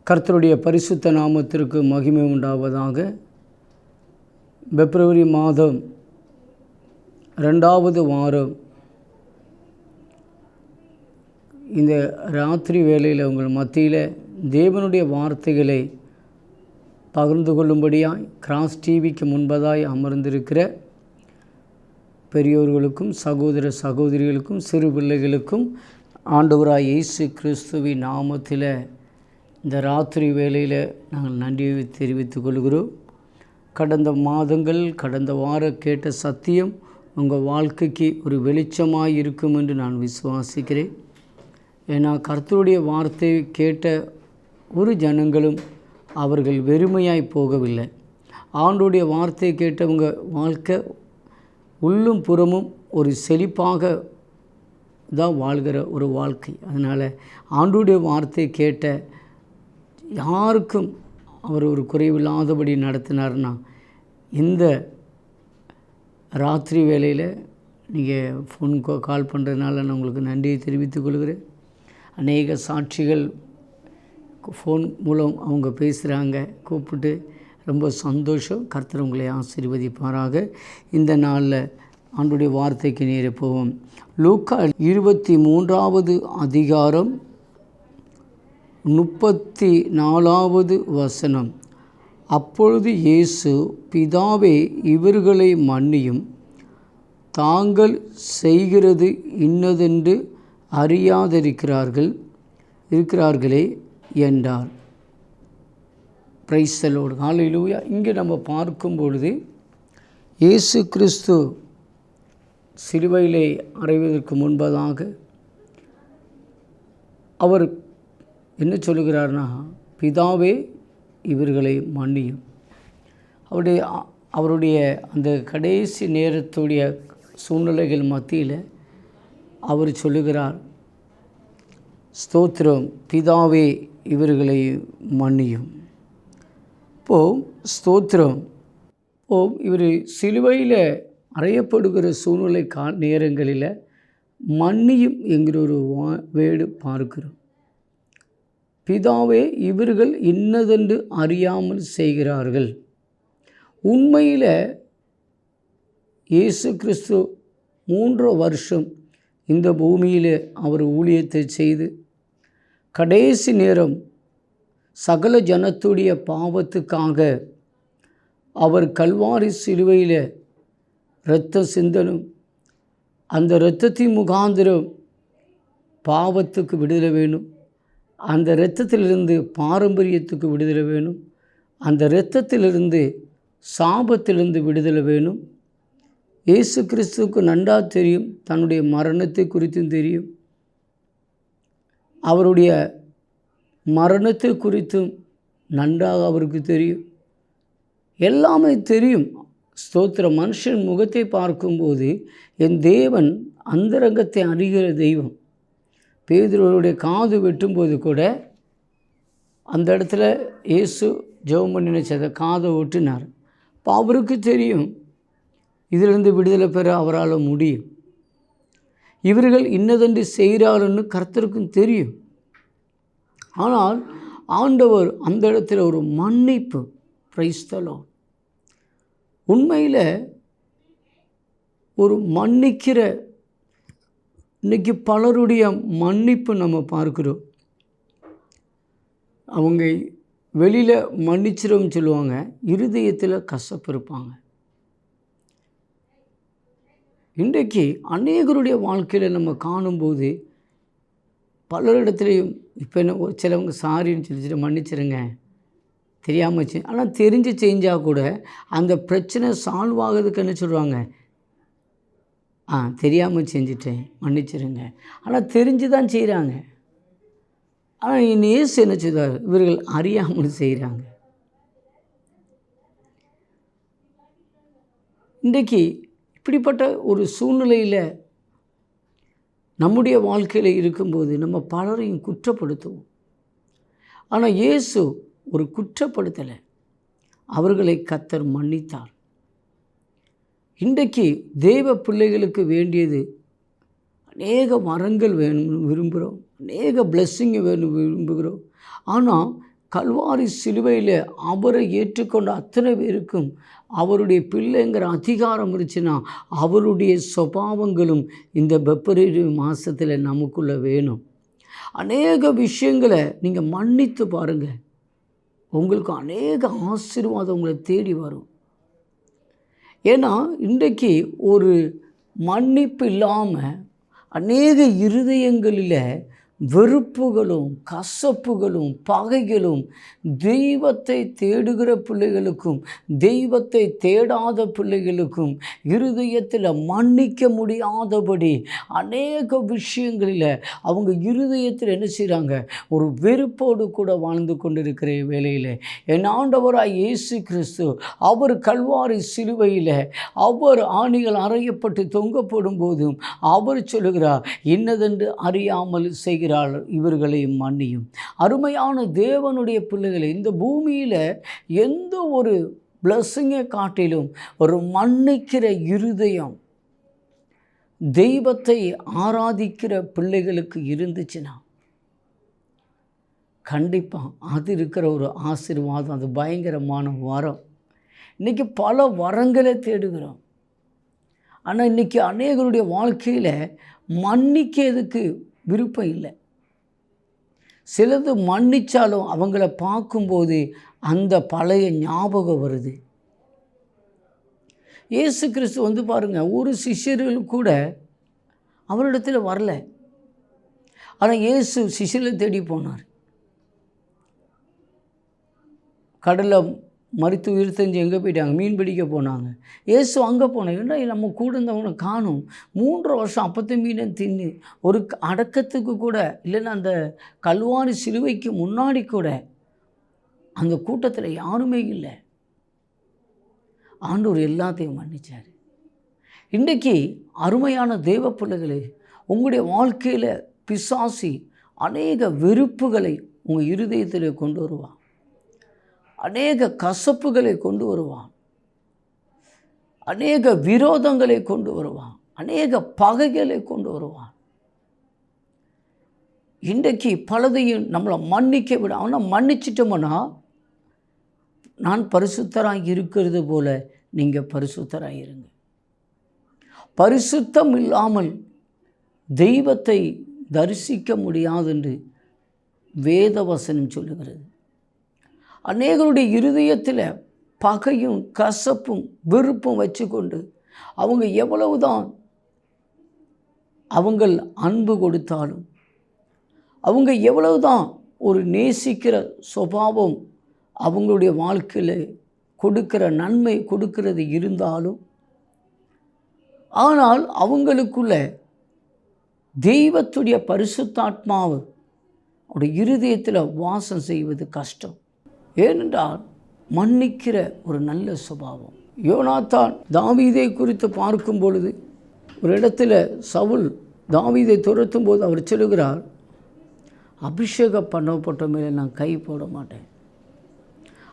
கர்த்தருடைய பரிசுத்த நாமத்திற்கு மகிமை உண்டாவதாக. பிப்ரவரி மாதம் 2வது வாரம் இந்த ராத்திரி வேளையில் உங்கள் மத்தியில் தேவனுடைய வார்த்தைகளை பகிர்ந்து கொள்ளும்படியாய் கிராஸ் டிவிக்கு முன்பதாய் அமர்ந்திருக்கிற பெரியோர்களுக்கும் சகோதர சகோதரிகளுக்கும் சிறு பிள்ளைகளுக்கும் ஆண்டவராய் இயேசு கிறிஸ்துவின் நாமத்தில் இந்த ராத்திரி வேளையில் நாங்கள் நன்றியை தெரிவித்துக் கொள்கிறோம். கடந்த மாதங்கள் கடந்த வாரம் கேட்ட சத்தியம் உங்கள் வாழ்க்கைக்கு ஒரு வெளிச்சமாக இருக்கும் என்று நான் விசுவாசிக்கிறேன். ஏன்னா கர்த்தருடைய வார்த்தையை கேட்ட ஒரு ஜனங்களும் அவர்கள் வெறுமையாய் போகவில்லை. ஆண்டவருடைய வார்த்தையை கேட்டவங்க வாழ்க்கை உள்ளும் புறமும் ஒரு செழிப்பாக தான் வாழ்கிற ஒரு வாழ்க்கை. அதனால் ஆண்டவருடைய வார்த்தையை கேட்ட யாருக்கும் அவர் ஒரு குறைவில்லாதபடி நடத்தினார்னா, இந்த ராத்திரி வேளையில் நீங்கள் ஃபோன் கால் பண்ணுறதுனால நான் உங்களுக்கு நன்றியை தெரிவித்துக் கொள்கிறேன். அநேக சாட்சிகள் ஃபோன் மூலம் அவங்க பேசுகிறாங்க, கூப்பிட்டு ரொம்ப சந்தோஷம். கர்த்தர் உங்களை ஆசீர்வதிப்பாராக. இந்த நாளில் ஆண்டவருடைய வார்த்தைக்கு நேரே போவோம். லூக்கா 23வது அதிகாரம் 34வது வசனம். அப்பொழுது இயேசு, பிதாவே, இவர்களை மன்னியும், தாங்கள் செய்கிறது இன்னதென்று அறியாதிருக்கிறார்களே என்றார். Praise the Lord. ஹல்லேலூயா. இங்கே நம்ம பார்க்கும் பொழுது இயேசு கிறிஸ்து சிலுவையிலே அறைவதற்கு முன்பதாக அவர் என்ன சொல்லுகிறார்னா, பிதாவே, இவர்களை மன்னியும். அவருடைய அந்த கடைசி நேரத்துடைய சூழ்நிலைகள் மத்தியில் அவர் சொல்லுகிறார், ஸ்தோத்திரம், பிதாவே, இவர்களை மன்னியும். ஸ்தோத்திரம். இவர் சிலுவையில் அறையப்படுகிற சூழ்நிலை நேரங்களில் மன்னியும் என்கிற ஒரு வேடு பார்க்கிறோம். பிதாவே, இவர்கள் இன்னதென்று அறியாமல் செய்கிறார்கள். உண்மையில் இயேசு கிறிஸ்து 3 வருஷம் இந்த பூமியில் அவர் ஊழியத்தை செய்து கடைசி நேரம் சகல ஜனத்துடைய பாவத்துக்காக அவர் கல்வாரி சிலுவையில் இரத்த சிந்தனும், அந்த இரத்தத்தின் முகாந்திரம் பாவத்துக்கு விடுதலை வேணும், அந்த இரத்தத்திலிருந்து பாரம்பரியத்துக்கு விடுதலை வேணும், அந்த இரத்தத்திலிருந்து சாபத்திலிருந்து விடுதலை வேணும். இயேசு கிறிஸ்துவுக்கு நன்றாக தெரியும், தன்னுடைய மரணத்தை குறித்தும் தெரியும், அவருடைய மரணத்தை குறித்தும் நன்றாக அவருக்கு தெரியும், எல்லாமே தெரியும். ஸ்தோத்திர. மனுஷன் முகத்தை பார்க்கும்போது என் தேவன் அந்தரங்கத்தை அறிகிற தெய்வம். பேதுருவுடைய காது வெட்டும்போது கூட அந்த இடத்துல இயேசு ஜெபம் பண்ணி நினச்சதை காதை ஒட்டினார். இப்போ அவருக்கு தெரியும் இதிலிருந்து விடுதலை பெற அவரால் முடியும். இவர்கள் இன்னதென்று செய்கிறாருன்னு கர்த்தருக்கும் தெரியும். ஆனால் ஆண்டவர் அந்த இடத்துல ஒரு மன்னிப்பு. Price the Lord. உண்மையில் ஒரு மன்னிக்கிற, இன்றைக்கி பலருடைய மன்னிப்பு நம்ம பார்க்குறோம். அவங்க வெளியில் மன்னிச்சிடும் சொல்லுவாங்க, இருதயத்தில் கசப்பு இருப்பாங்க. இன்றைக்கு அநேகருடைய வாழ்க்கையில் நம்ம காணும்போது பலரிடத்துலையும் இப்போ என்ன சிலவங்க சாரின்னு சொல்லிச்சுட்டு மன்னிச்சிருங்க, தெரியாமல் ஆனால் தெரிஞ்சு செஞ்சால் கூட அந்த பிரச்சனை சால்வ் ஆகிறதுக்கு என்ன சொல்லுவாங்க, தெரியாமல் செஞ்சிட்டேன் மன்னிச்சிருங்க. ஆனால் தெரிஞ்சு தான் செய்கிறாங்க. ஆனால் இயேசு என்ன செய்தார், இவர்கள் அறியாமல் செய்கிறாங்க. இன்றைக்கு இப்படிப்பட்ட ஒரு சூழ்நிலையில் நம்முடைய வாழ்க்கையில் இருக்கும்போது நம்ம பலரையும் குற்றப்படுத்துவோம். ஆனால் இயேசு ஒரு குற்றப்படுத்தலை, அவர்களை கர்த்தர் மன்னித்தார். இன்றைக்கு தேவ பிள்ளைகளுக்கு வேண்டியது அநேக வரங்கள் வேணும்னு விரும்புகிறோம், அநேக பிளெஸ்ஸிங்கை வேணும் விரும்புகிறோம். ஆனால் கல்வாரி சிலுவையில் அவரை ஏற்றுக்கொண்ட அத்தனை பேருக்கும் அவருடைய பிள்ளைங்கிற அதிகாரம் இருந்துச்சுன்னா அவருடைய சுபாவங்களும் இந்த பிப்ரவரி மாதத்தில் நமக்குள்ளே வேணும். அநேக விஷயங்களை நீங்கள் மன்னித்து பாருங்கள், உங்களுக்கு அநேக ஆசீர்வாதம் உங்களை தேடி வரும். ஏன்னா இன்றைக்கு ஒரு மன்னிப்பு இல்லாமல் அநேக இருதயங்களில் வெறுப்புகளும் கசப்புகளும் பகைகளும் தெய்வத்தை தேடுகிற பிள்ளைகளுக்கும் தெய்வத்தை தேடாத பிள்ளைகளுக்கும் இருதயத்தில் மன்னிக்க முடியாதபடி அநேக விஷயங்களில் அவங்க இருதயத்தில் என்ன செய்கிறாங்க, ஒரு வெறுப்போடு கூட வாழ்ந்து கொண்டிருக்கிற வேளையில் என் ஆண்டவராய் இயேசு கிறிஸ்து அவர் கல்வாரி சிலுவையில் அவர் ஆணிகள் அறையப்பட்டு தொங்கப்படும் போதும் அவர் சொல்லுகிறார், இன்னதென்று அறியாமல் செய்கிறார் இவர்களை மன்னியும். அருமையான தேவனுடைய பிள்ளைகளை, இந்த பூமியில் எந்த ஒரு பிளஸ்ஸிங்கை காட்டிலும் ஒரு மன்னிக்கிற இருதயம் தெய்வத்தை ஆராதிக்கிற பிள்ளைகளுக்கு இருந்துச்சுன்னா கண்டிப்பாக அது இருக்கிற ஒரு ஆசீர்வாதம், அது பயங்கரமான வரம். இன்றைக்கி பல வரங்களை தேடுகிறோம். ஆனால் இன்றைக்கி அநேகருடைய வாழ்க்கையில் மன்னிக்கிறதுக்கு விருப்பம் இல்லை. சிலது மன்னித்தாலும் அவங்கள பார்க்கும்போது அந்த பழைய ஞாபகம் வருது. இயேசு கிறிஸ்து பாருங்கள், ஒரு சிஷ்யர்கள் கூட அவரிடத்தில் வரல. ஆனால் இயேசு சிஷ்யர்களை தேடி போனார். கடலில் மரித்து உயிர் தெரிஞ்சு எங்கே போயிட்டாங்க, மீன் பிடிக்க போனாங்க. இயேசு அங்கே போனேன், ஏன்னா நம்ம கூட இருந்தவனை காணும். 3 வருஷம் அப்பத்து மீனை தின்னு ஒரு அடக்கத்துக்கு கூட இல்லைன்னா அந்த கல்வாரி சிலுவைக்கு முன்னாடி கூட அந்த கூட்டத்தில் யாருமே இல்லை. ஆண்டவர் எல்லாத்தையும் மன்னிச்சார். இன்றைக்கி அருமையான தேவ பிள்ளைகளே, உங்களுடைய வாழ்க்கையில் பிசாசி அநேக வெறுப்புகளை உங்கள் இருதயத்தில் கொண்டு வருவான், அநேக கசப்புகளை கொண்டு வருவான், அநேக விரோதங்களை கொண்டு வருவான், அநேக பகைகளை கொண்டு வருவான். இன்றைக்கு பலதையும் நம்மளை மன்னிக்க விட, ஆனால் மன்னிச்சிட்டோம்னா நான் பரிசுத்தராக இருக்கிறது போல நீங்கள் பரிசுத்தராக இருங்க. பரிசுத்தம் இல்லாமல் தெய்வத்தை தரிசிக்க முடியாது என்று வேதவசனம் சொல்லுகிறது. அநேகருடைய இருதயத்தில் பகையும் கசப்பும் வெறுப்பும் வச்சுக்கொண்டு அவங்க எவ்வளவுதான் அவங்கள் அன்பு கொடுத்தாலும், அவங்க எவ்வளவுதான் ஒரு நேசிக்கிற சுபாவம் அவங்களுடைய வாழ்க்கையில் கொடுக்கிற நன்மை கொடுக்கிறது இருந்தாலும், ஆனால் அவங்களுக்குள்ள தெய்வத்துடைய பரிசுத்தாத்மாவு அவருடைய இருதயத்தில் வாசம் செய்வது கஷ்டம். ஏனென்றால் மன்னிக்கிற ஒரு நல்ல சுபாவம். யோனாத்தான் தாவீதை குறித்து பார்க்கும் பொழுது ஒரு இடத்துல சவுல் தாவீதை துரத்தும் போது அவர் சொல்லுகிறார், அபிஷேகம் பண்ணப்பட்ட மேலே நான் கை போட மாட்டேன்.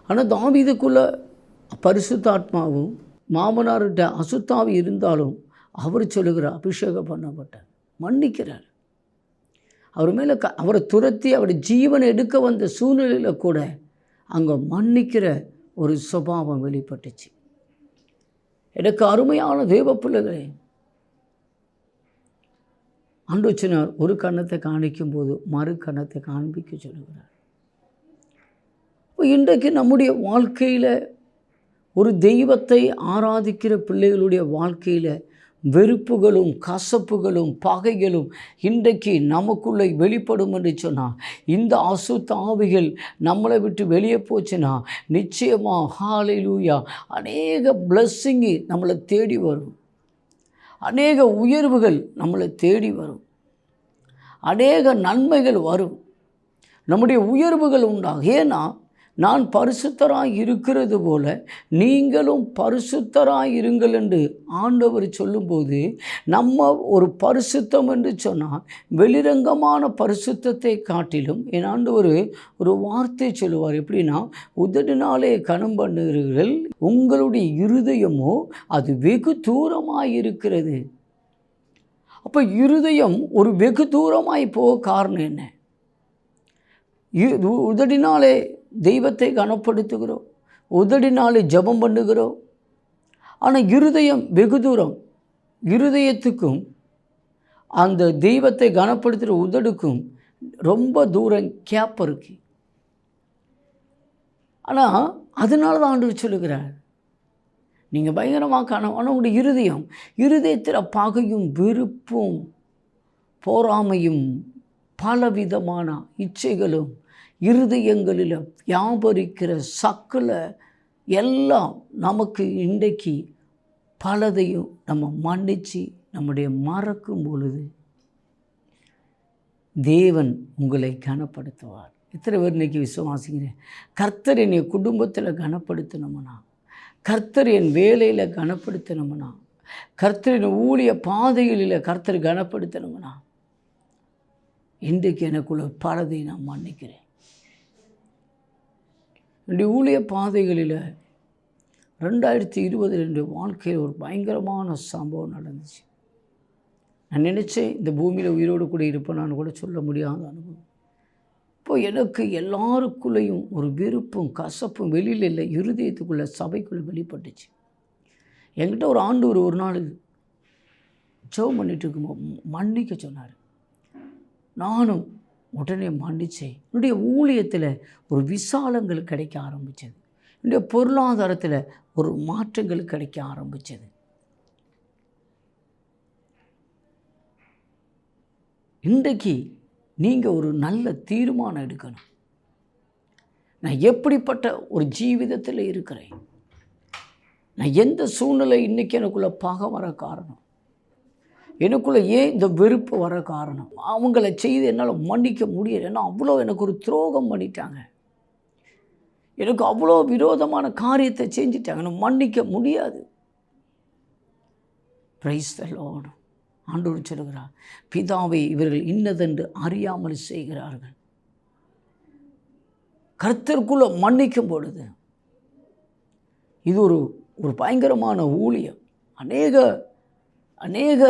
ஆனால் தாவீதுக்குள்ள பரிசுத்தாத்மாவும் மாமனார்கிட்ட அசுத்தாவி இருந்தாலும் அவர் சொல்லுகிறார், அபிஷேகம் பண்ணப்பட்ட மன்னிக்கிறார். அவர் மேலே அவரை துரத்தி அவர் ஜீவனை எடுக்க வந்த சூழ்நிலையில் கூட அங்கே மன்னிக்கிற ஒரு சுபாவம் வெளிப்பட்டுச்சு. எனக்கு அருமையான தேவ பிள்ளைகளே, ஆண்டவர் ஒரு கன்னத்தை காணிக்கும் போது மறு கன்னத்தை காண்பிக்க சொல்லுகிறார். இப்போ இன்றைக்கு நம்முடைய வாழ்க்கையில் ஒரு தெய்வத்தை ஆராதிக்கிற பிள்ளைகளுடைய வாழ்க்கையில் வெறுப்புகளும் கசப்புகளும் பகைகளும் இன்றைக்கு நமக்குள்ளே வெளிப்படும் என்று சொன்னால், இந்த அசுத்த ஆவிகள் நம்மளை விட்டு வெளியே போச்சுன்னா நிச்சயமாக ஹல்லேலூயா அநேக பிளஸ்ஸிங்கு நம்மளை தேடி வரும், அநேக உயர்வுகள் நம்மளை தேடி வரும், அநேக நன்மைகள் வரும், நம்முடைய உயர்வுகள் உண்டாகும். ஏன்னா நான் பரிசுத்தராய் இருக்கிறது போல நீங்களும் பரிசுத்தராய் இருங்கள் என்று ஆண்டவர் சொல்லும்போது, நம்ம ஒரு பரிசுத்தம் என்று சொன்னால் வெளிரங்கமான பரிசுத்தத்தை காட்டிலும் என் ஆண்டவர் ஒரு வார்த்தை சொல்லுவார். எப்படின்னா, உதடினாலே கனம் பண்ணுகிறீர்கள், உங்களுடைய இருதயமோ அது வெகு தூரமாய் இருக்கிறது. அப்போ இருதயம் ஒரு வெகு தூரமாய் போக காரணம் என்ன? உதடினாலே தெய்வத்தை கனப்படுத்துகிறோம், உதடினாலே ஜெபம் பண்ணுகிறோம். ஆனால் இருதயம் வெகு தூரம். இருதயத்துக்கும் அந்த தெய்வத்தை கனப்படுத்துகிற உதடுக்கும் ரொம்ப தூரம் கேப் இருக்கு. ஆனால் அதனால தான் ஆண்டவர் சொல்லுகிறார், நீங்கள் பயங்கரமாக காண. ஆனால் உங்களுடைய இருதயத்தில் பகையும் வெறுப்பும் பொறாமையும் பலவிதமான இச்சைகளும் இருதயங்களில் வியாபரிக்கிற சக்கல எல்லாம் நமக்கு இன்றைக்கு பலதையும் நம்ம மன்னித்து நம்முடைய மறக்கும் பொழுது தேவன் உங்களை கனப்படுத்துவார். எத்தனை பேர் இன்றைக்கி விசுவாசிக்கிறேன்? கர்த்தர் என்னை குடும்பத்தில் கனப்படுத்தணும்னா, கர்த்தர் என் வேலையில் கனப்படுத்தணும்னா, கர்த்தரின் ஊழிய பாதைகளில் கர்த்தர் கனப்படுத்தணும்னா, இன்றைக்கு எனக்குள்ள பலதை நான் மன்னிக்கிறேன். என்னுடைய ஊழிய பாதைகளில் 2020 என்னுடைய வாழ்க்கையில் ஒரு பயங்கரமான சம்பவம் நடந்துச்சு. நான் நினச்சேன் இந்த பூமியில் உயிரோடு கூட இருப்பேனான்னு கூட சொல்ல முடியாத அனுபவம். இப்போது எனக்கு எல்லாருக்குள்ளேயும் ஒரு வெறுப்பும் கசப்பும் வெளியில் இல்லை, இருதயத்துக்குள்ளே சபைக்குள்ளே வெளிப்பட்டுச்சு. என்கிட்ட ஒரு ஆண்டவர் ஒரு நாள் ஜெபம் பண்ணிட்டு இருக்கும்போது மன்னிக்க சொன்னார். நானும் உடனே மன்னித்தேன். என்னுடைய ஊழியத்தில் ஒரு விசாலங்கள் கிடைக்க ஆரம்பித்தது. என்னுடைய பொருளாதாரத்தில் ஒரு மாற்றங்கள் கிடைக்க ஆரம்பித்தது. இன்றைக்கு நீங்கள் ஒரு நல்ல தீர்மானம் எடுக்கணும். நான் எப்படிப்பட்ட ஒரு ஜீவிதத்தில் இருக்கிறேன்? நான் எந்த சூழ்நிலை இன்றைக்கி எனக்குள்ளே பகை வர காரணம்? எனக்குள்ளே ஏன் இந்த வெறுப்பு வர காரணம்? அவங்கள செய்து என்னால் மன்னிக்க முடியலை. ஏன்னா அவ்வளோ எனக்கு ஒரு துரோகம் பண்ணிட்டாங்க, எனக்கு அவ்வளோ விரோதமான காரியத்தை செஞ்சிட்டாங்க, நான் மன்னிக்க முடியாது. Price the Lord. ஆண்டவர் சொல்லுகிறார், பிதாவை இவர்கள் இன்னதென்று அறியாமல் செய்கிறார்கள். கர்த்தருக்குள்ளே மன்னிக்கும் பொழுது இது ஒரு பயங்கரமான ஊழியம். அநேக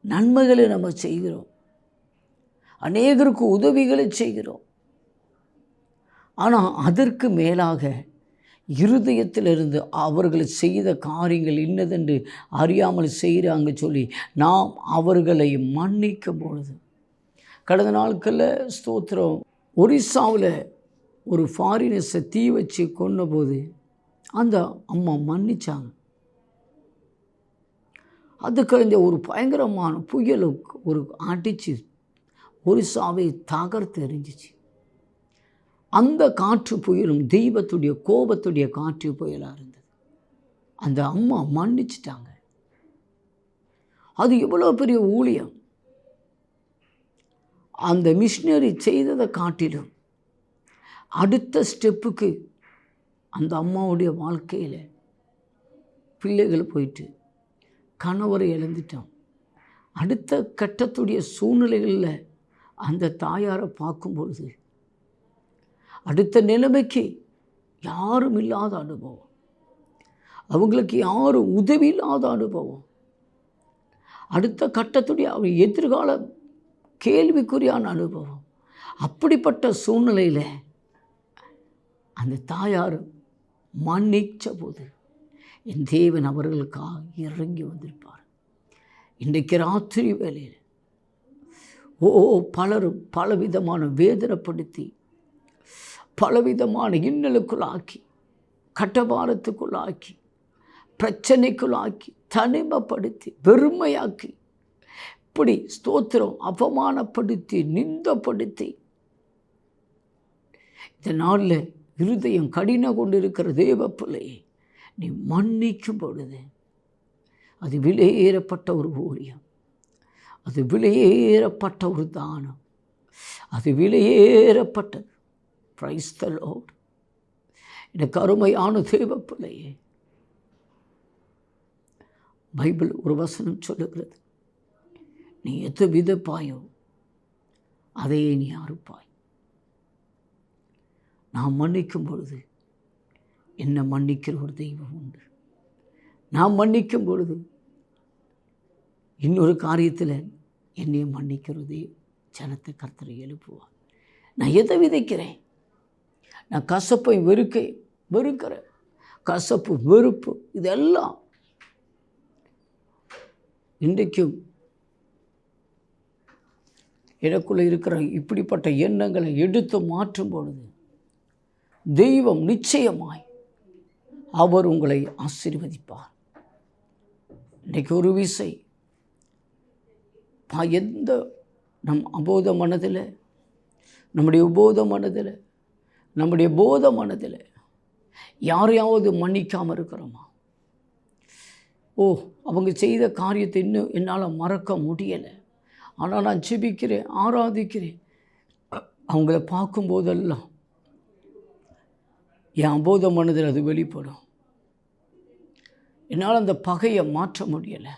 நன்மைகளை நம்ம செய்கிறோம், அநேகருக்கு உதவிகளை செய்கிறோம். ஆனால் அதற்கு மேலாக இருதயத்திலிருந்து அவர்கள் செய்த காரியங்கள் இன்னதென்று அறியாமல் செய்கிறாங்க சொல்லி நாம் அவர்களை மன்னிக்கும் பொழுது, கடந்த நாட்களில் ஸ்தோத்திரம், ஒரிசாவில் ஒரு ஃபாரினர்ஸை தீ வச்சு கொன்னபோது அந்த அம்மா மன்னிச்சாங்க. அதுக்கு இந்த ஒரு பயங்கரமான புயலுக்கு ஒரு அடித்து ஒரிசாவை தகர்த்து எறிஞ்சிச்சு. அந்த காற்று புயலும் தெய்வத்துடைய கோபத்துடைய காற்று புயலாக இருந்தது. அந்த அம்மா மன்னிச்சிட்டாங்க. அது எவ்வளோ பெரிய ஊழியம்! அந்த மிஷினரி செய்ததை காட்டிலும் அடுத்த ஸ்டெப்புக்கு அந்த அம்மாவுடைய வாழ்க்கையில் பிள்ளைகள் போயிட்டு கணவரை இழந்துட்டோம். அடுத்த கட்டத்துடைய சூழ்நிலைகளில் அந்த தாயாரை பார்க்கும் பொழுது அடுத்த நிலைமைக்கு யாரும் இல்லாத அனுபவம், அவங்களுக்கு யாரும் உதவி இல்லாத அனுபவம், அடுத்த கட்டத்துடைய அவர் எதிர்கால கேள்விக்குறியான அனுபவம். அப்படிப்பட்ட சூழ்நிலையில் அந்த தாயார் மன்னிச்ச போது என் தேவன் அவர்களுக்காக இறங்கி வந்திருப்பார். இன்றைக்கு ராத்திரி வேளையில் பலரும் பலவிதமான வேதனைப்படுத்தி, பலவிதமான இன்னலுக்குள்ளாக்கி, கட்டபாரத்துக்குள்ளாக்கி, பிரச்சனைக்குள்ளாக்கி, தனிமைப்படுத்தி, வெறுமையாக்கி, இப்படி ஸ்தோத்திரம் அவமானப்படுத்தி, நிந்தப்படுத்தி, இந்த நாளில் இருதயம் கடின கொண்டிருக்கிற தேவ பிள்ளையை நீ மன்னிக்கும் பொழுது அது விலையேறப்பட்ட ஒரு ஊழியம், அது விலையேறப்பட்ட ஒரு தானம், அது விலையேறப்பட்டது. Price the Lord. எனக்கு அருமையான தேவ பிள்ளையே, பைபிள் ஒரு வசனம் சொல்லுகிறது, நீ எது விதைப்பாயோ அதையே நீ அறுப்பாய். நான் மன்னிக்கும் பொழுது என்னை மன்னிக்கிற ஒரு தெய்வம் உண்டு. நான் மன்னிக்கும் பொழுது இன்னொரு காரியத்தில் என்னையை மன்னிக்கிறதே ஜனத்தை கர்த்தரை எழுப்புவார். நான் எதை விதைக்கிறேன்? நான் கசப்பை வெறுக்கிறேன். கசப்பு, வெறுப்பு இதெல்லாம் இன்றைக்கும் எனக்குள்ளே இருக்கிற இப்படிப்பட்ட எண்ணங்களை எடுத்து மாற்றும் பொழுது தெய்வம் நிச்சயமாய் அவர் உங்களை ஆசீர்வதிப்பார். இன்றைக்கு ஒரு விசை எந்த அபோத மனதில், நம்முடைய உபோத மனதில், நம்முடைய போத மனதில் யாரையாவது மன்னிக்காமல் இருக்கிறோமா? அவங்க செய்த காரியத்தை இன்னும் என்னால் மறக்க முடியலை, ஆனால் நான் ஜெபிக்கிறேன், ஆராதிக்கிறேன். அவங்கள பார்க்கும்போதெல்லாம் என் அபோத மனதில் அது வெளிப்படும். என்னால் அந்த பகையை மாற்ற முடியலை.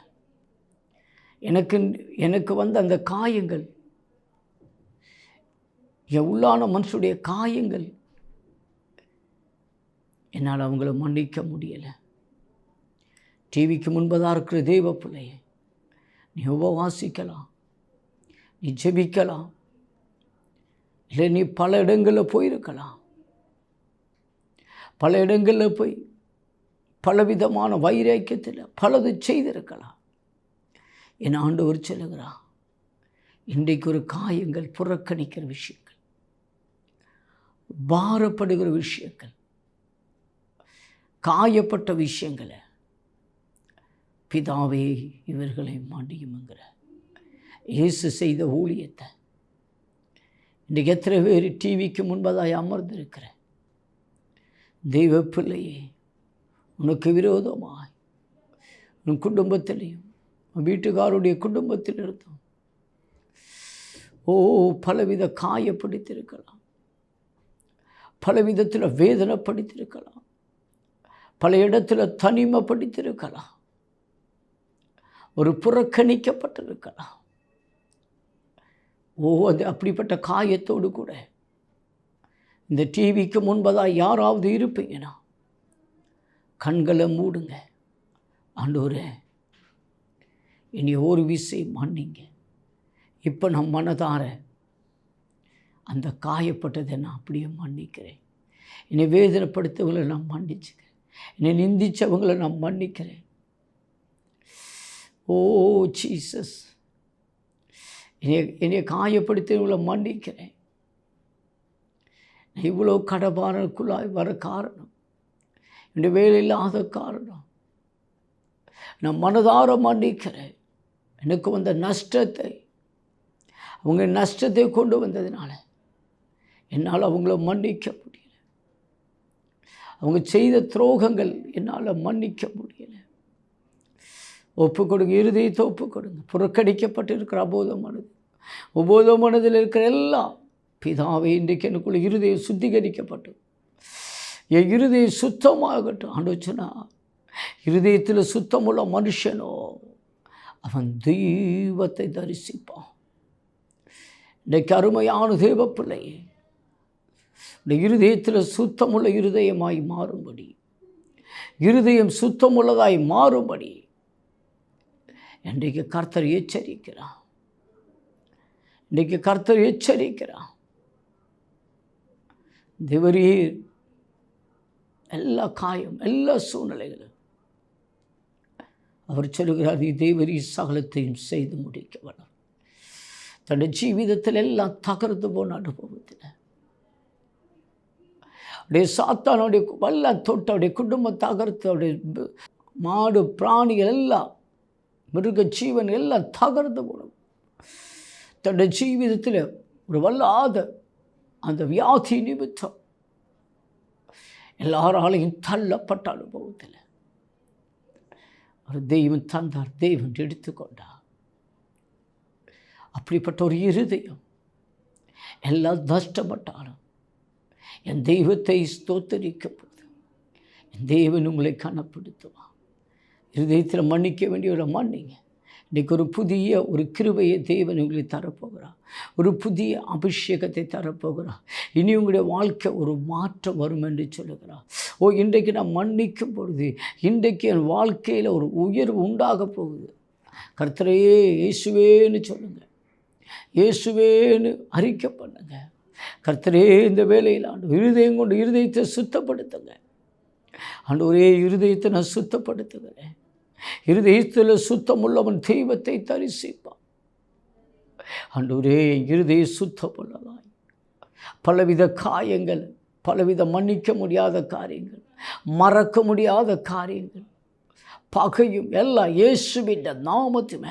எனக்கு வந்த அந்த காயங்கள், என் உள்ளான மனுஷனுடைய காயங்கள், என்னால் அவங்கள மன்னிக்க முடியலை. டிவிக்கு முன்பதாக இருக்கிற தெய்வ பிள்ளையை, நீ உபவாசிக்கலாம், நீ ஜெபிக்கலாம், இல்லை நீ பல இடங்களில் போயிருக்கலாம். பல இடங்களில் போய் பலவிதமான வைராக்கியத்தில் பலது செய்திருக்கலாம். என் ஆண்டவர் சொல்லுகிறார், இன்றைக்கு ஒரு காயங்கள், புறக்கணிக்கிற விஷயங்கள், பாரப்படுகிற விஷயங்கள், காயப்பட்ட விஷயங்களை பிதாவே இவர்களை மன்னியும்ங்கிற இயேசு செய்த ஊழியத்தை இன்றைக்கு எத்தனை பேர் டிவிக்கு முன்பதாய் அமர்ந்திருக்கிற தெய்வ பிள்ளையே, உனக்கு விரோதமாய் உன் குடும்பத்திலையும் வீட்டுக்காருடைய குடும்பத்தில் இருந்தும் பலவித காயப்படுத்தியிருக்கலாம், பலவிதத்தில் வேதனைப்படுத்தியிருக்கலாம், பல இடத்துல தனிமைப்படுத்தியிருக்கலாம், ஒரு புறக்கணிக்கப்பட்டிருக்கலாம். அது அப்படிப்பட்ட காயத்தோடு கூட இந்த டிவிக்கு முன்பதாக யாராவது இருப்பீங்கன்னா கண்களை மூடுங்க. ஆண்டவரே, இனி ஒரு விஷயம் மன்னிங்க. இப்போ நான் மனதார அந்த காயப்பட்டதை நான் அப்படியே மன்னிக்கிறேன். என்னை வேதனைப்படுத்தவங்களை நான் மன்னிச்சுக்கிறேன். என்னை நிந்திச்சவங்களை நான் மன்னிக்கிறேன். ஜீசஸ், என்னை காயப்படுத்தவங்களை மன்னிக்கிறேன். நான் இவ்வளோ கடபாரனுக்குள்ளாய் வர காரணம், என்னுடைய வேலை இல்லாத காரணம், நான் மனதார மன்னிக்கிறேன். எனக்கு வந்த நஷ்டத்தை, அவங்க நஷ்டத்தை கொண்டு வந்ததுனால என்னால் அவங்கள மன்னிக்க முடியல. அவங்க செய்த துரோகங்கள் என்னால் மன்னிக்க முடியலை. ஒப்பு கொடுங்க, இருதயத்தை ஒப்பு கொடுங்க. புறக்கணிக்கப்பட்டு இருக்கிற உபோத மனதில் இருக்கிற எல்லாம் பிதாவே, இன்றைக்கு எனக்குள்ள இருதயம் சுத்திகரிக்கப்பட்டு என் இருதயம் சுத்தமாகட்டும். ஆண்டோச்சுனா, இருதயத்தில் சுத்தமுள்ள மனுஷனோ அவன் தெய்வத்தை தரிசிப்பான். இன்றைக்கு அருமையான தேவ பிள்ளையே, இந்த இருதயத்தில் சுத்தமுள்ள இருதயமாய் மாறும்படி, இருதயம் சுத்தமுள்ளதாய் மாறும்படி இன்றைக்கு கர்த்தர் எச்சரிக்கிறான். இன்றைக்கு கர்த்தர் எச்சரிக்கிறான். தேவரீர் எல்லா காயம், எல்லா சூழ்நிலைகளும் அவர் சொல்லுகிறார், நீ தேவரீர் சகலத்தையும் செய்து முடிக்க வரும். தன்னுடைய ஜீவிதத்தில் எல்லாம் தகர்ந்து போன அனுபவத்தில் அப்படியே சாத்தானுடைய எல்லாம் தொட்டு அவருடைய குடும்பம் தகர்த்து, அவருடைய மாடு பிராணிகள் எல்லாம், மிருக ஜீவன் எல்லாம் தகர்ந்து போனோம். தன்னுடைய ஜீவிதத்தில் ஒரு வல்லாத அந்த வியாதி நிமித்தம் எல்லாராலையும் தள்ளப்பட்ட அனுபவத்தில் ஒரு தெய்வம் தந்தார், தெய்வம் எடுத்துக்கொண்டார். அப்படிப்பட்ட ஒரு இருதயம் எல்லாம் நஷ்டப்பட்டாலும் என் தெய்வத்தை ஸ்தோத்தரிக்கும் போது என் தேவன் உங்களை கனப்படுத்துவான். இருதயத்தில் மன்னிக்க வேண்டியவரை மன்னிங்க. இன்றைக்கு ஒரு புதிய ஒரு கிருபையை தேவன் உங்களை தரப்போகிறார். ஒரு புதிய அபிஷேகத்தை தரப்போகிறார். இனி உங்களுடைய வாழ்க்கை ஒரு மாற்றம் வரும் என்று சொல்லுகிறார். இன்றைக்கு நான் மன்னிக்கும் பொழுது இன்றைக்கு என் வாழ்க்கையில் ஒரு உயர்வு உண்டாக போகுது. கர்த்தரையே இயேசுவேன்னு சொல்லுங்கள், இயேசுவேன்னு அறிக்கை பண்ணுங்க. கர்த்தரே இந்த வேளையில் ஆண்டவர் இருதயம் கொண்டு இருதயத்தை சுத்தப்படுத்துங்க. ஆண்டவரே இருதயத்தை நான் சுத்தப்படுத்துகிறேன். இருதயத்தில் சுத்தமுள்ளவன் தெய்வத்தை தரிசிப்பான். ஆண்டவரே இருதய சுத்தமுள்ளதாய் பலவித காயங்கள், பலவித மன்னிக்க முடியாத காரியங்கள், மறக்க முடியாத காரியங்கள், பகையும் எல்லாம் இயேசுவின் நாமத்தின்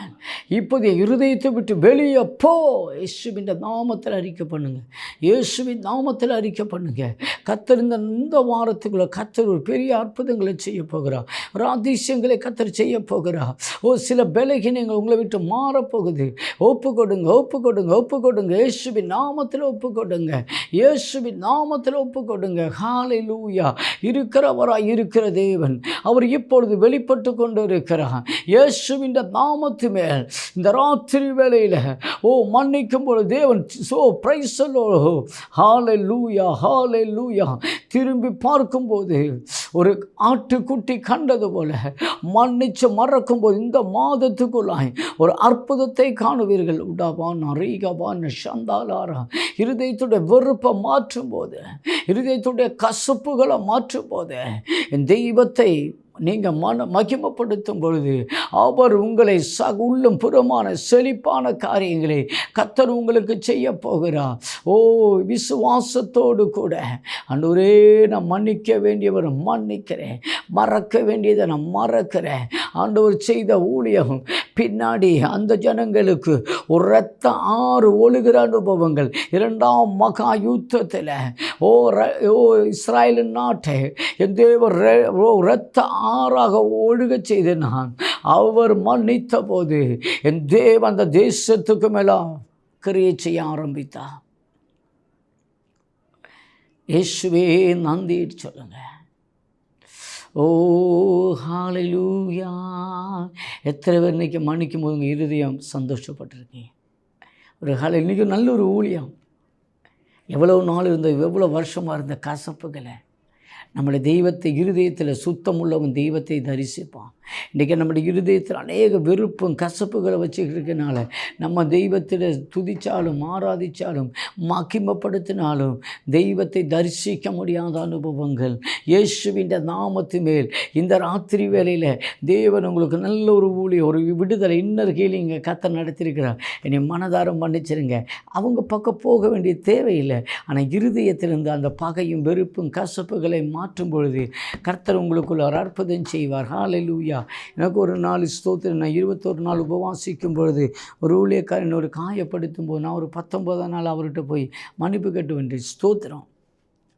இப்போது இருதயத்தை விட்டு வெளியே போ. இயேசுவின் நாமத்தில் அறிக்கை பண்ணுங்கள். இயேசுவின் நாமத்தில் அறிக்கை பண்ணுங்கள். கர்த்தர் இந்த வாரத்துக்குள்ளே கர்த்தர் ஒரு பெரிய அற்புதங்களை செய்ய போகிறார். ஒரு அதிசயங்களை கர்த்தர் செய்ய போகிறார். சில பலகீனங்கள் உங்களை விட்டு மாறப்போகுது. ஒப்பு கொடுங்க, ஒப்பு கொடுங்க, ஒப்பு கொடுங்க. இயேசுவின் நாமத்தில் ஒப்பு கொடுங்க. இயேசுவின் நாமத்தில் ஒப்பு கொடுங்க. ஹல்லேலூயா. இருக்கிறவராய் இருக்கிற தேவன் அவர் இப்பொழுது வெளிப்பட்டு கொண்டு இருக்கிறார். இயேசுவின் நாமத்து மேல் இந்த ராத்திரி வேளையில் மன்னிக்கும் பொழுது தேவன் பிரைஸ் தி லார்ட். ஹல்லேலூயா, ஹல்லேலூயா. திரும்பி பார்க்கும்போது ஒரு ஆட்டுக்குட்டி கண்டது போல மன்னிச்சு மறக்கும்போது இந்த மாதத்துக்குள்ளாய் ஒரு அற்புதத்தை காணுவீர்கள். உடாபான் அரிகபான் சந்தாலாரா. இருதயத்துடைய வெறுப்பை மாற்றும் போது, இருதயத்துடைய கசப்புகளை மாற்றும் போது என் தெய்வத்தை நீங்கள் மகிமைப்படுத்தும் பொழுது அவர் உங்களை உள்ளும் புறமான செழிப்பான காரியங்களை கர்த்தர் உங்களுக்கு செய்ய போகிறார். விசுவாசத்தோடு கூட ஆண்டவரே நான் மன்னிக்க வேண்டியவர் மன்னிக்கிறேன், மறக்க வேண்டியதை நான் மறக்கிறேன். ஆண்டவர் செய்த ஊழியம் பின்னாடி அந்த ஜனங்களுக்கு ஒரு இரத்த ஆறு ஒழுகிற அனுபவங்கள். 2ஆம் மகா யுத்தத்தில் இஸ்ராயலின் நாட்டை என் தேவர் இரத்த ஆறாக ஒழுக செய்து நான் அவர் மன்னித்த போது என் தேவன் அந்த தேசத்துக்கு மேல கிரியை செய்ய ஆரம்பித்தார். இயேசுவே நன்றி சொல்லுங்க. ஹல்லேலூயா. எத்தனை பேர் இன்றைக்கி மன்னிக்கும் போது உங்கள் இருதயம் சந்தோஷப்பட்டிருக்கீங்க? இன்றைக்கி நல்ல ஒரு ஊழியம். எவ்வளோ நாள் இருந்த, எவ்வளோ வருஷமாக இருந்த கசப்புகளை நம்முடைய தெய்வத்தை இருதயத்தில் சுத்தம் உள்ளவன் தெய்வத்தை தரிசிப்பான். இன்றைக்கி நம்முடைய இருதயத்தில் அநேக வெறுப்பும் கசப்புகளை வச்சுக்கிறதுனால நம்ம தெய்வத்தில் துதித்தாலும் ஆராதித்தாலும் மகிமைப்படுத்தினாலும் தெய்வத்தை தரிசிக்க முடியாத அனுபவங்கள். இயேசுவின் நாமத்து மேல் இந்த ராத்திரி வேளையில் தேவன் உங்களுக்கு நல்ல ஒரு ஊழியம், ஒரு விடுதலை, இன்னர் ஹீலிங்கை கர்த்தர் நடத்தியிருக்கிறார். என்னை மனதாரம் மன்னிச்சிருங்க. அவங்க பக்கம் போக வேண்டிய தேவையில்லை. ஆனால் இருதயத்திலிருந்து அந்த பகையும் வெறுப்பும் கசப்புகளை மாற்றும் பொழுது கர்த்தர் உங்களுக்குள்ள ஒரு அற்புதம் செய்வார். ஹல்லேலூயா. எனக்கு ஒரு நாள் ஸ்தோத்திரம், நான் 21 நாள் உபவாசிக்கும் பொழுது ஒரு ஊழியக்காரன் ஒரு காயப்படுத்தும் போது நான் ஒரு 19ஆம் நாள் அவர்கிட்ட போய் மன்னிப்பு கேட்டு வேண்டிய ஸ்தோத்திரம்.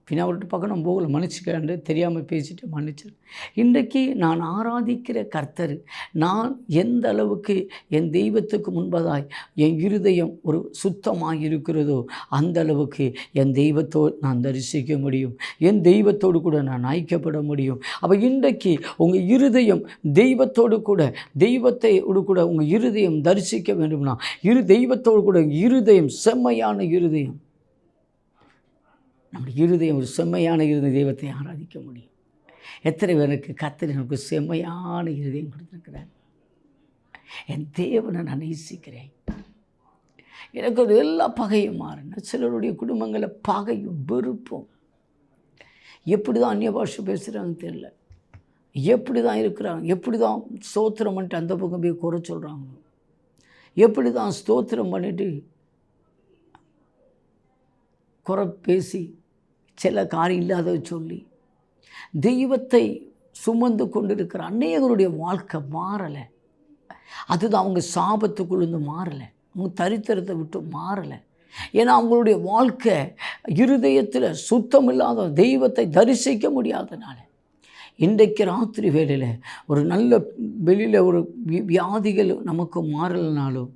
பின்ன அவர்கிட்ட பக்கம் நான் போகல, மன்னிச்சுக்கண்டு தெரியாமல் பேசிட்டு மன்னிச்சேன். இன்றைக்கு நான் ஆராதிக்கிற கர்த்தர் நான் எந்த அளவுக்கு என் தெய்வத்துக்கு முன்பதாய் என் இருதயம் ஒரு சுத்தமாக இருக்கிறதோ அந்த அளவுக்கு என் தெய்வத்தோடு நான் தரிசிக்க முடியும், என் தெய்வத்தோடு கூட நான் ஐக்கியப்பட முடியும். அப்போ இன்றைக்கு உங்கள் இருதயம் தெய்வத்தோடு கூட உங்கள் இருதயம் தரிசிக்க வேண்டும்னா தெய்வத்தோடு கூட இருதயம் செம்மையான இருதயம், நம்முடைய இருதயம் ஒரு செம்மையான இருதய தெய்வத்தை ஆராதிக்க முடியும். எத்தனை பேருக்கு கர்த்தர் எனக்கு செம்மையான இருதயம் கொடுத்துருக்கிறார். என் தேவனை நான் நேசிக்கிறேன். எனக்கு ஒரு எல்லா பகையும் மாறின. சிலருடைய குடும்பங்களில் பகையும் வெறுப்பும், எப்படி தான் அந்நிய பாஷை பேசுகிறாங்க தெரியல, எப்படி தான் இருக்கிறாங்க, எப்படி தான் ஸ்தோத்திரம் பண்ணிட்டு அந்த பக்கம் போய் குறை சொல்கிறாங்க, எப்படி தான் ஸ்தோத்திரம் பண்ணிட்டு குறை பேசி சில காரியம் இல்லாத சொல்லி தெய்வத்தை சுமந்து கொண்டிருக்கிற அநேகருடைய வாழ்க்கை மாறலை. அதுதான் அவங்க சாபத்துக்குள்ளேருந்து மாறலை, அவங்க தரித்திரத்தை விட்டு மாறலை. ஏன்னா அவங்களுடைய வாழ்க்கை இருதயத்தில் சுத்தம் இல்லாத தெய்வத்தை தரிசிக்க முடியாதனால. இன்றைக்கு ராத்திரி வேளையில் ஒரு நல்ல வெளியில் ஒரு வியாதிகள் நமக்கு மாறலைனாலும்,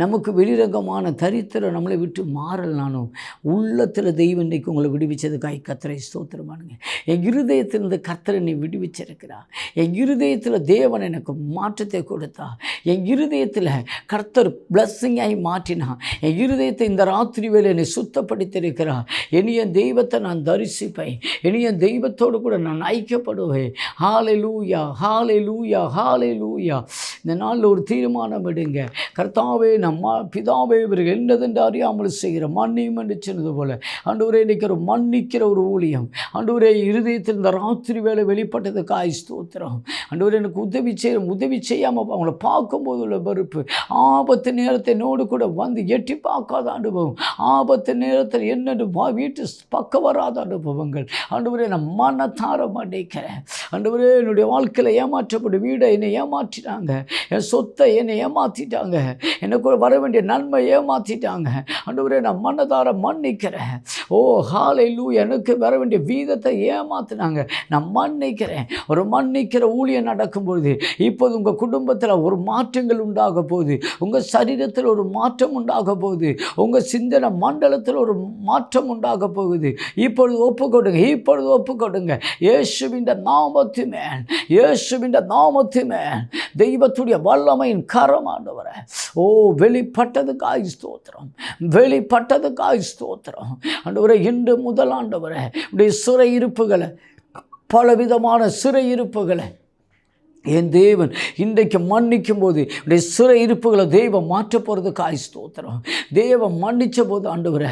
நமக்கு வெளிரங்கமான தரித்திரம் நம்மளை விட்டு மாறலனாலும், உள்ளத்தில் தெய்வம் இன்றைக்கு உங்களை விடுவிச்சதுக்காய் கர்த்தரை ஸ்தோத்திரமானுங்க. என் இருதயத்திலிருந்து கர்த்தர் என்னை விடுவிச்சிருக்கிறார். என் இருதயத்தில் தேவன் எனக்கு மாற்றத்தை கொடுத்தா. என் இருதயத்தில் கர்த்தர் பிளஸ்ஸிங்காகி மாற்றினா. என் இருதயத்தை இந்த ராத்திரி வேளை என்னை சுத்தப்படுத்தியிருக்கிறார். இனி என் தெய்வத்தை நான் தரிசிப்பேன். இனி என் தெய்வத்தோடு கூட நான் ஐக்கியப்படுவேன். ஹல்லேலூயா, ஹல்லேலூயா, ஹல்லேலூயா. இந்த நாளில் ஒரு தீர்மானம் எடுங்க. கர்த்தாவே, கர்த்தாவே பிதாவே இவர்கள் என்னதென்று அறியாமல் செய்கிற மன்னியும் என்று சொன்னது போல ஆண்டவரே இன்றைக்கு ஒரு மன்னிக்கிற ஒரு ஊழியம் ஆண்டவரே இருதயத்தில் இந்த ராத்திரி வேலை வெளிப்பட்டதுக்காய் ஸ்தோத்திரம். ஆண்டவரே எனக்கு உதவி செய்யாமல் அவங்கள பார்க்கும்போது உள்ள வெறுப்பு, ஆபத்து நேரத்தை என்னோடு கூட வந்து எட்டி பார்க்காத அனுபவம், ஆபத்து நேரத்தில் என்னென்று வீட்டு பக்கம் வராத அனுபவங்கள் ஆண்டவரே நான் மனதார மன்னிக்கிறேன். ஆண்டவரே என்னுடைய வாழ்க்கையில் ஏமாற்றப்பட்ட வீடை என்னை ஏமாற்றிட்டாங்க, என் சொத்தை என்னை ஏமாற்றிட்டாங்க, எனக்கு வர வேண்டிய நன்மை ஏமாற்றிட்டாங்க. ஆண்டவரே நான் மனதார மன்னிக்கிறேன். ஓ ஹல்லேலூயா, எனக்கு வர வேண்டிய வீதத்தை ஏமாற்றினாங்க, நான் மன்னிக்கிறேன். ஒரு மன்னிக்கிற ஊழியம் நடக்கும்பொழுது இப்போது உங்கள் குடும்பத்தில் ஒரு மாற்றங்கள் உண்டாக போகுது, உங்கள் சரீரத்தில் ஒரு மாற்றம் உண்டாக போகுது, உங்கள் சிந்தனை மண்டலத்தில் ஒரு மாற்றம் உண்டாக போகுது. இப்பொழுது ஒப்புக்கொடுங்க. இயேசுவின் நாமத்திலே தெய்வத்துடைய வல்லமையின் கரம் ஆண்டவரே ஓ வெளிப்பட்டதுக்காய் ஸ்தோத்திரம். ஆண்டவரே இன்று முதல் ஆண்டவரே உடைய சிறையிருப்புகளை, பலவிதமான சிறையிருப்புகளை என் தேவன் இன்றைக்கு மன்னிக்கும் போது உடைய சிறை இருப்புகளை தெய்வம் மாற்ற போகிறதுக்காய் ஸ்தோத்திரம். தெய்வம் மன்னித்த போது ஆண்டவரே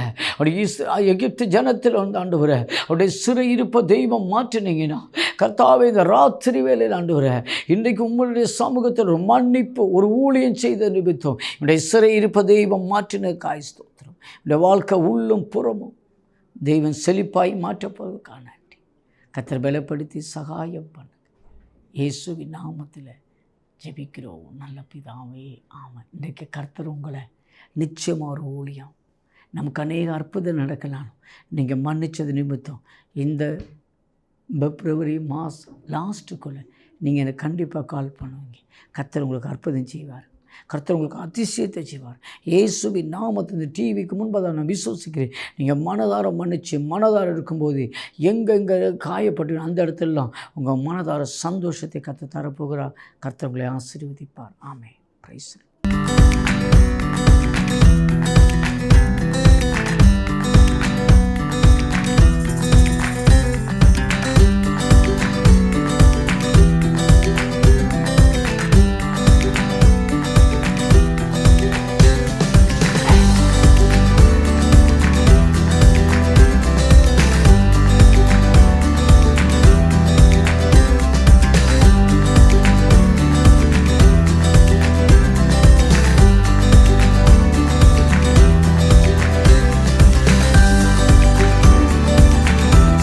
எகிப்து ஜனத்தில் வந்து ஆண்டவரே அவருடைய சிறை இருப்பை தெய்வம் மாற்றினீங்கன்னா கர்த்தாவே இந்த ராத்திரி வேலையில் ஆண்டவரே இன்றைக்கு உங்களுடைய சமூகத்தில் ஒரு மன்னிப்பு, ஒரு ஊழியம் செய்த நிமித்தம் என்னுடைய சிறை இருப்பை தெய்வம் மாற்றினதுக்காய் ஸ்தோத்திரம். இந்த வாழ்க்கை உள்ளும் புறமும் தெய்வம் செழிப்பாய் மாற்றப்போவதற்கான கர்த்தர் பலப்படுத்தி சகாயம் பண்ண இயேசுவின் நாமத்தில் ஜெபிக்கிறோம் நல்ல பிதாவே, ஆமாம். இன்றைக்கு கர்த்தர் உங்களை நிச்சயமாக ஒரு ஊழியம், நமக்கு அநேக அற்புதம் நடக்கலாம். நீங்கள் மன்னித்தது நிமித்தம் இந்த பிப்ரவரி மாதம் லாஸ்ட்டுக்குள்ளே நீங்கள் எனக்கு கண்டிப்பாக கால் பண்ணுவீங்க. கர்த்தர் உங்களுக்கு அற்புதம் செய்வார், கர்த்தர் உங்களுக்கு அதிசயத்தை செய்வார். இயேசுவின் நாமத்தில் இந்த டிவிக்கு முன்பதாக நான் விசுவசிக்கிறேன். நீங்கள் மனதார மன்னிச்சு மனதார இருக்கும்போது எங்கெங்கே காயப்பட்டு அந்த இடத்துலலாம் உங்கள் மனதார சந்தோஷத்தை கர்த்தர் தரப்போகிறார். கர்த்தர் உங்களை ஆசீர்வதிப்பார். ஆமென். பிரைஸ்.